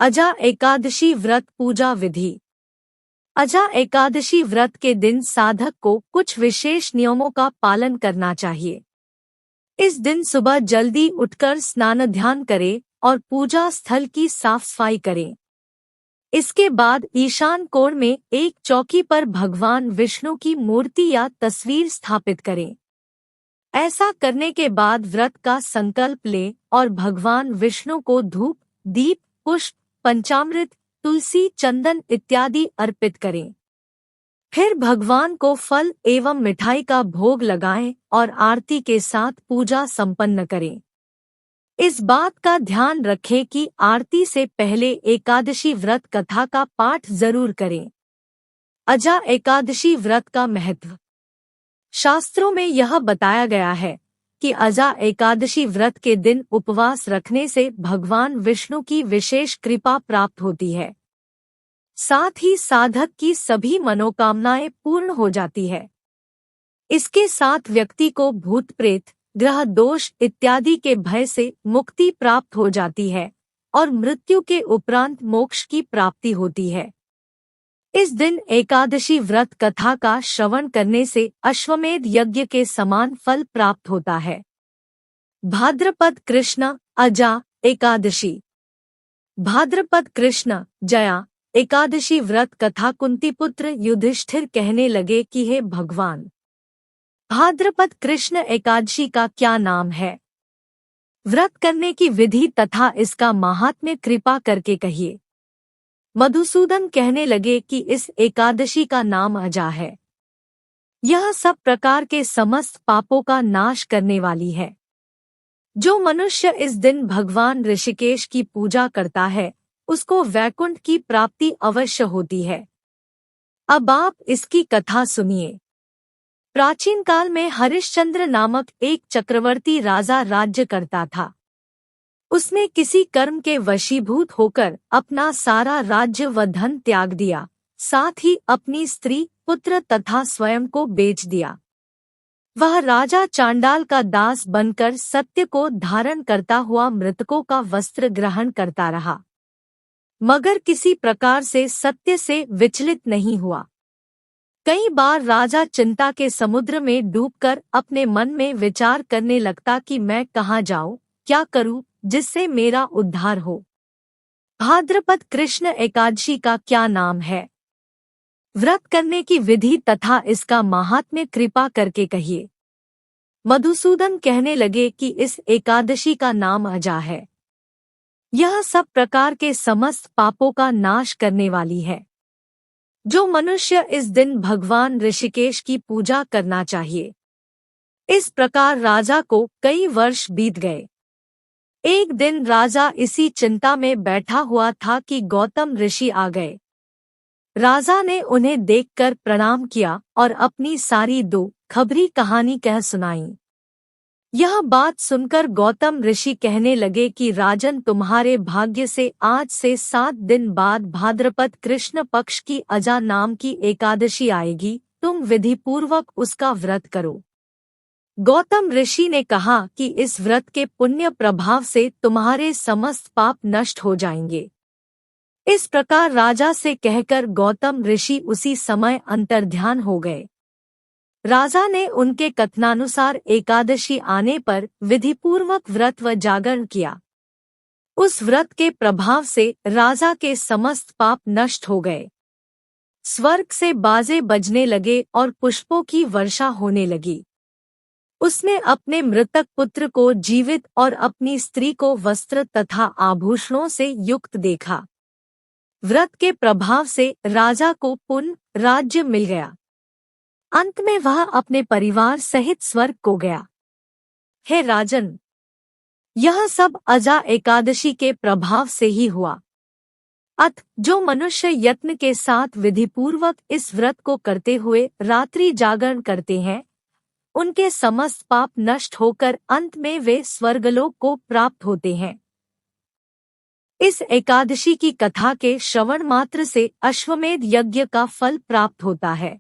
अजा एकादशी व्रत पूजा विधि। अजा एकादशी व्रत के दिन साधक को कुछ विशेष नियमों का पालन करना चाहिए। इस दिन सुबह जल्दी उठकर स्नान ध्यान करें और पूजा स्थल की साफ सफाई करें। इसके बाद ईशान कोण में एक चौकी पर भगवान विष्णु की मूर्ति या तस्वीर स्थापित करें। ऐसा करने के बाद व्रत का संकल्प लें और भगवान विष्णु को धूप, दीप, पुष्प, पंचामृत, तुलसी, चंदन इत्यादि अर्पित करें। फिर भगवान को फल एवं मिठाई का भोग लगाएं और आरती के साथ पूजा संपन्न करें। इस बात का ध्यान रखें कि आरती से पहले एकादशी व्रत कथा का पाठ जरूर करें। अजा एकादशी व्रत का महत्व। शास्त्रों में यह बताया गया है कि अजा एकादशी व्रत के दिन उपवास रखने से भगवान विष्णु की विशेष कृपा प्राप्त होती है। साथ ही साधक की सभी मनोकामनाएं पूर्ण हो जाती है। इसके साथ व्यक्ति को भूत प्रेत, ग्रह दोष इत्यादि के भय से मुक्ति प्राप्त हो जाती है और मृत्यु के उपरांत मोक्ष की प्राप्ति होती है। इस दिन एकादशी व्रत कथा का श्रवण करने से अश्वमेध यज्ञ के समान फल प्राप्त होता है। भाद्रपद कृष्ण अजा एकादशी। भाद्रपद कृष्ण जया एकादशी व्रत कथा कुंतीपुत्र युधिष्ठिर कहने लगे कि हे भगवान, भाद्रपद कृष्ण एकादशी का क्या नाम है? व्रत करने की विधि तथा इसका महात्म्य कृपा करके कहिए। मधुसूदन कहने लगे कि इस एकादशी का नाम अजा है। यह सब प्रकार के समस्त पापों का नाश करने वाली है। जो मनुष्य इस दिन भगवान ऋषिकेश की पूजा करता है उसको वैकुंठ की प्राप्ति अवश्य होती है। अब आप इसकी कथा सुनिए। प्राचीन काल में हरिश्चंद्र नामक एक चक्रवर्ती राजा राज्य करता था। उसने किसी कर्म के वशीभूत होकर अपना सारा राज्य व धन त्याग दिया, साथ ही अपनी स्त्री, पुत्र तथा स्वयं को बेच दिया। वह राजा चांडाल का दास बनकर सत्य को धारण करता हुआ मृतकों का वस्त्र ग्रहण करता रहा, मगर किसी प्रकार से सत्य से विचलित नहीं हुआ। कई बार राजा चिंता के समुद्र में डूबकर अपने मन में विचार करने लगता कि मैं कहाँ जाऊं, क्या करूं जिससे मेरा उद्धार हो। भाद्रपद कृष्ण एकादशी का क्या नाम है? व्रत करने की विधि तथा इसका महात्म्य कृपा करके कहिए। मधुसूदन कहने लगे कि इस एकादशी का नाम अजा है। यह सब प्रकार के समस्त पापों का नाश करने वाली है। जो मनुष्य इस दिन भगवान ऋषिकेश की पूजा करना चाहिए। इस प्रकार राजा को कई वर्ष बीत गए। एक दिन राजा इसी चिंता में बैठा हुआ था कि गौतम ऋषि आ गए। राजा ने उन्हें देखकर प्रणाम किया और अपनी सारी दो खबरी कहानी कह सुनाई। यह बात सुनकर गौतम ऋषि कहने लगे कि राजन, तुम्हारे भाग्य से आज से 7 दिन बाद भाद्रपद कृष्ण पक्ष की अजा नाम की एकादशी आएगी। तुम विधिपूर्वक उसका व्रत करो। गौतम ऋषि ने कहा कि इस व्रत के पुण्य प्रभाव से तुम्हारे समस्त पाप नष्ट हो जाएंगे। इस प्रकार राजा से कहकर गौतम ऋषि उसी समय अंतर्ध्यान हो गए। राजा ने उनके कथनानुसार एकादशी आने पर विधिपूर्वक व्रत व जागरण किया। उस व्रत के प्रभाव से राजा के समस्त पाप नष्ट हो गए। स्वर्ग से बाजे बजने लगे और पुष्पों की वर्षा होने लगी। उसने अपने मृतक पुत्र को जीवित और अपनी स्त्री को वस्त्र तथा आभूषणों से युक्त देखा। व्रत के प्रभाव से राजा को पुण्य राज्य मिल गया। अंत में वह अपने परिवार सहित स्वर्ग को गया। हे राजन, यह सब अजा एकादशी के प्रभाव से ही हुआ। अतः जो मनुष्य यत्न के साथ विधिपूर्वक इस व्रत को करते हुए रात्रि जागरण करते हैं, उनके समस्त पाप नष्ट होकर अंत में वे स्वर्गलोक को प्राप्त होते हैं। इस एकादशी की कथा के श्रवण मात्र से अश्वमेध यज्ञ का फल प्राप्त होता है।